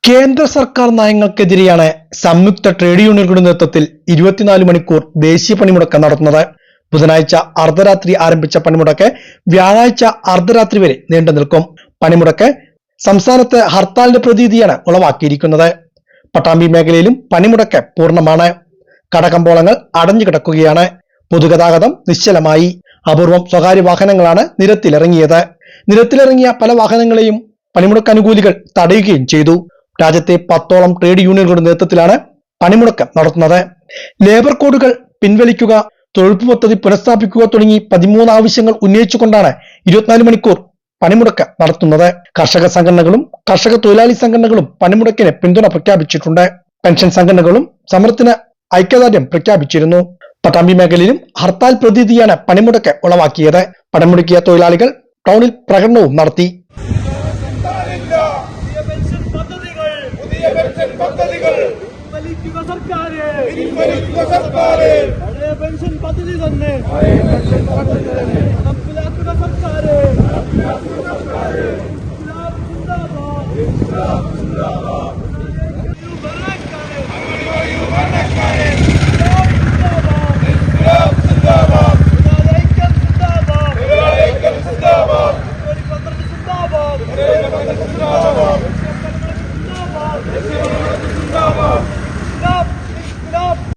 കേന്ദ്ര സർക്കാർ നയങ്ങൾക്കെതിരെയാണ് സംയുക്ത ട്രേഡ് യൂണിയനുകളുടെ നേതൃത്വത്തിൽ 24 മണിക്കൂർ ദേശീയ പണിമുടക്ക് നടത്തുന്നത്. ബുധനാഴ്ച അർദ്ധരാത്രി ആരംഭിച്ച പണിമുടക്ക് വ്യാഴാഴ്ച അർദ്ധരാത്രി വരെ നീണ്ടു നിൽക്കും. പണിമുടക്ക് സംസ്ഥാനത്ത് ഹർത്താലിന്റെ പ്രതീതിയാണ് ഉളവാക്കിയിരിക്കുന്നത്. പട്ടാമ്പി മേഖലയിലും പണിമുടക്ക് പൂർണ്ണമാണ്. കടകമ്പോളങ്ങൾ അടഞ്ഞുകിടക്കുകയാണ്. പൊതുഗതാഗതം നിശ്ചലമായി. അപൂർവം സ്വകാര്യ വാഹനങ്ങളാണ് നിരത്തിലിറങ്ങിയത്. നിരത്തിലിറങ്ങിയ പല വാഹനങ്ങളെയും പണിമുടക്ക് അനുകൂലികൾ തടയുകയും ചെയ്തു. രാജ്യത്തെ 10ഓളം ട്രേഡ് യൂണിയനുകളുടെ നേതൃത്വത്തിലാണ് പണിമുടക്ക് നടത്തുന്നത്. ലേബർ കോഡുകൾ പിൻവലിക്കുക, തൊഴിലുറപ്പ് പദ്ധതി പുനഃസ്ഥാപിക്കുക തുടങ്ങി 13 ആവശ്യങ്ങൾ ഉന്നയിച്ചുകൊണ്ടാണ് 24 മണിക്കൂർ പണിമുടക്ക് നടത്തുന്നത്. കർഷക സംഘടനകളും കർഷക തൊഴിലാളി സംഘടനകളും പണിമുടക്കിന് പിന്തുണ പ്രഖ്യാപിച്ചിട്ടുണ്ട്. പെൻഷൻ സംഘടനകളും സമരത്തിന് ഐക്യദാർഢ്യം പ്രഖ്യാപിച്ചിരുന്നു. പട്ടാമ്പി മേഖലയിലും ഹർത്താൽ പ്രതീതിയാണ് പണിമുടക്ക് ഉളവാക്കിയത്. പണിമുടക്കിയ തൊഴിലാളികൾ ടൗണിൽ പ്രകടനവും നടത്തി. പെൻഷൻ പദ്ധതി തന്നെ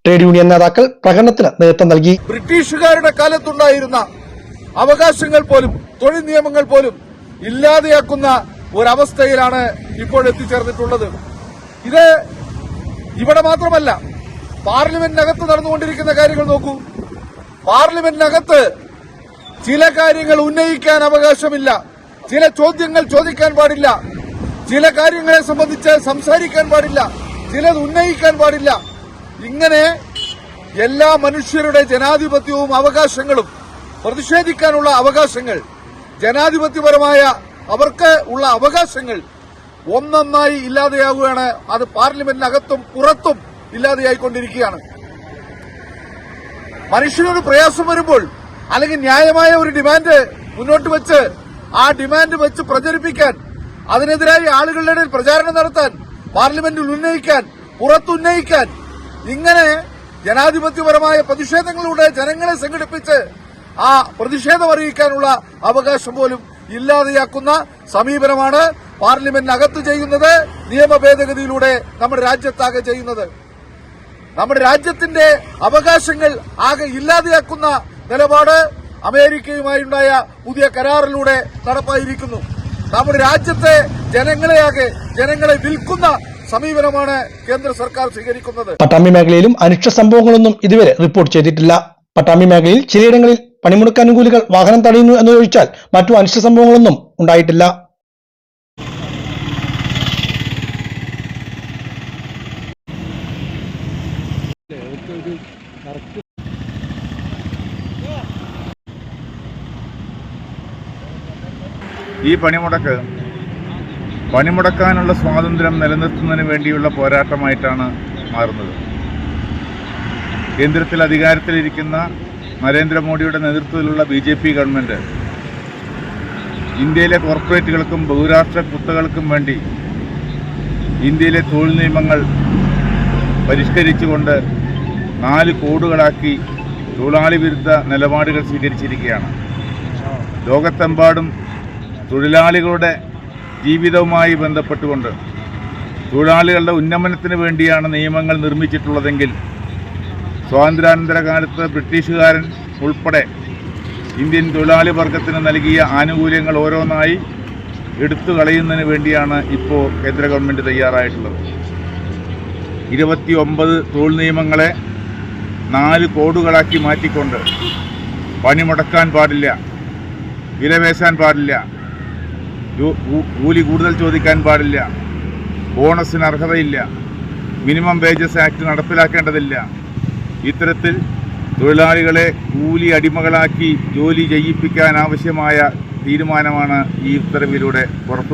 ട്രേഡ് യൂണിയൻ നേതാക്കൾ പ്രകടനത്തിന് നേതൃത്വം നൽകി. ബ്രിട്ടീഷുകാരുടെ കാലത്തുണ്ടായിരുന്ന അവകാശങ്ങൾ പോലും തൊഴിൽ നിയമങ്ങൾ പോലും ഇല്ലാതെയാക്കുന്ന ഒരവസ്ഥയിലാണ് ഇപ്പോൾ എത്തിച്ചേർന്നിട്ടുള്ളത്. ഇത് ഇവിടെ മാത്രമല്ല, പാർലമെന്റിനകത്ത് നടന്നുകൊണ്ടിരിക്കുന്ന കാര്യങ്ങൾ നോക്കൂ. പാർലമെന്റിനകത്ത് ചില കാര്യങ്ങൾ ഉന്നയിക്കാൻ അവകാശമില്ല, ചില ചോദ്യങ്ങൾ ചോദിക്കാൻ പാടില്ല, ചില കാര്യങ്ങളെ സംബന്ധിച്ച് സംസാരിക്കാൻ പാടില്ല, ചിലത് ഉന്നയിക്കാൻ പാടില്ല. ഇങ്ങനെ എല്ലാ മനുഷ്യരുടെ ജനാധിപത്യവും അവകാശങ്ങളും, പ്രതിഷേധിക്കാനുള്ള അവകാശങ്ങൾ, ജനാധിപത്യപരമായ അവർക്ക് ഉള്ള അവകാശങ്ങൾ ഒന്നൊന്നായി ഇല്ലാതെയാവുകയാണ്. അത് പാർലമെന്റിനകത്തും പുറത്തും ഇല്ലാതെയായിക്കൊണ്ടിരിക്കുകയാണ്. മനുഷ്യനൊരു പ്രയാസം വരുമ്പോൾ അല്ലെങ്കിൽ ന്യായമായ ഒരു ഡിമാൻഡ് മുന്നോട്ട് വെച്ച് ആ ഡിമാൻഡ് വെച്ച് പ്രചരിപ്പിക്കാൻ, അതിനെതിരായി ആളുകളുടെ ഇടയിൽ പ്രചാരണം നടത്താൻ, പാർലമെന്റിൽ ഉന്നയിക്കാൻ, പുറത്തുന്നയിക്കാൻ, ഇങ്ങനെ ജനാധിപത്യപരമായ പ്രതിഷേധങ്ങളിലൂടെ ജനങ്ങളെ സംഘടിപ്പിച്ച് ആ പ്രതിഷേധം അറിയിക്കാനുള്ള അവകാശം പോലും ഇല്ലാതെയാക്കുന്ന സമീപനമാണ് പാർലമെന്റിനകത്ത് ചെയ്യുന്നത്, നിയമ ഭേദഗതിയിലൂടെ നമ്മുടെ രാജ്യത്താകെ ചെയ്യുന്നത്. നമ്മുടെ രാജ്യത്തിന്റെ അവകാശങ്ങൾ ആകെ ഇല്ലാതെയാക്കുന്ന നിലപാട് അമേരിക്കയുമായുണ്ടായ പുതിയ കരാറിലൂടെ നടപ്പായിരിക്കുന്നു. നമ്മുടെ രാജ്യത്തെ ജനങ്ങളെ വിൽക്കുന്ന സമീപനമാണ് കേന്ദ്ര സർക്കാർ സ്വീകരിക്കുന്നത്. പട്ടാമ്പി മേഖലയിലും അനിഷ്ട സംഭവങ്ങളൊന്നും ഇതുവരെ റിപ്പോർട്ട് ചെയ്തിട്ടില്ല. പട്ടാമ്പി മേഖലയിൽ ചിലയിടങ്ങളിൽ പണിമുടക്ക് അനുകൂലികൾ വാഹനം തടയുന്നു എന്നതൊഴിച്ചാൽ മറ്റു അനിഷ്ട സംഭവങ്ങളൊന്നും ഉണ്ടായിട്ടില്ല. ഈ പണിമുടക്കാനുള്ള സ്വാതന്ത്ര്യം നിലനിർത്തുന്നതിന് വേണ്ടിയുള്ള പോരാട്ടമായിട്ടാണ് മാറുന്നത്. കേന്ദ്രത്തിൽ അധികാരത്തിലിരിക്കുന്ന നരേന്ദ്രമോദിയുടെ നേതൃത്വത്തിലുള്ള BJP ഗവൺമെൻറ് ഇന്ത്യയിലെ കോർപ്പറേറ്റുകൾക്കും ബഹുരാഷ്ട്ര കുത്തകൾക്കും വേണ്ടി ഇന്ത്യയിലെ തൊഴിൽ നിയമങ്ങൾ പരിഷ്കരിച്ചുകൊണ്ട് 4 കോഡുകളാക്കി തൊഴിലാളി വിരുദ്ധ നിലപാടുകൾ സ്വീകരിച്ചിരിക്കുകയാണ്. ലോകത്തെമ്പാടും തൊഴിലാളികളുടെ ജീവിതവുമായി ബന്ധപ്പെട്ടുകൊണ്ട് തൊഴിലാളികളുടെ ഉന്നമനത്തിന് വേണ്ടിയാണ് നിയമങ്ങൾ നിർമ്മിച്ചിട്ടുള്ളതെങ്കിൽ സ്വാതന്ത്ര്യാനന്തര കാലത്ത് ബ്രിട്ടീഷുകാരൻ ഉൾപ്പെടെ ഇന്ത്യൻ തൊഴിലാളി വർഗത്തിന് നൽകിയ ആനുകൂല്യങ്ങൾ ഓരോന്നായി എടുത്തു കളയുന്നതിന് വേണ്ടിയാണ് ഇപ്പോൾ കേന്ദ്ര ഗവൺമെൻറ് തയ്യാറായിട്ടുള്ളത്. 29 തൊഴിൽ നിയമങ്ങളെ 4 കോഡുകളാക്കി മാറ്റിക്കൊണ്ട് പണിമുടക്കാൻ പാടില്ല, വിലപേശാൻ പാടില്ല, കൂലി കൂടുതൽ ചോദിക്കാൻ പാടില്ല, ബോണസിന് അർഹതയില്ല, മിനിമം വേജസ് ആക്ട് നടപ്പിലാക്കേണ്ടതില്ല. ഇത്തരത്തിൽ തൊഴിലാളികളെ കൂലി അടിമകളാക്കി ജോലി ചെയ്യിപ്പിക്കാൻ ആവശ്യമായ തീരുമാനമാണ് ഈ ഉത്തരവിലൂടെ പുറത്തു